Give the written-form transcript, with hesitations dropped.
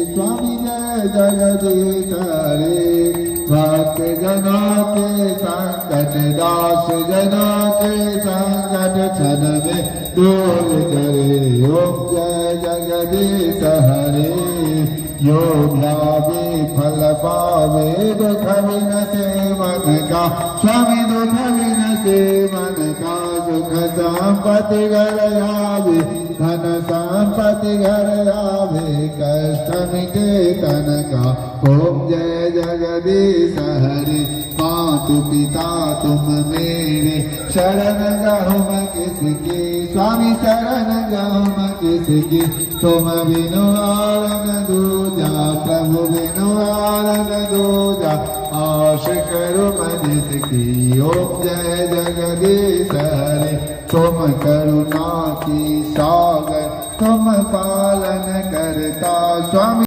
स्वामी जय जगदीश हरे। भक्त जनों के संकट दास जनों के संकट क्षण में दूर करे। ओम जय जगदीश हरे। यो भावे फल पावे दुख विनसे मन का। स्वामी दुख विनसे मन का। सुख संपत्ति घर आवे धन संपत्ति घर आवे। कष्ट मिटे तन का। ओम जय जगदीश हरे। मातु पिता तुम मेरे शरण गहु मैं किसकी। स्वामी शरण गहु मैं किसकी। तुम बिनु और न दूजा प्रभु बिनु और न दूजा। आश करो मैं जिसकी। ओम जय जगदीश हरे। तुम करुणा की सागर तुम पालन करता। स्वामी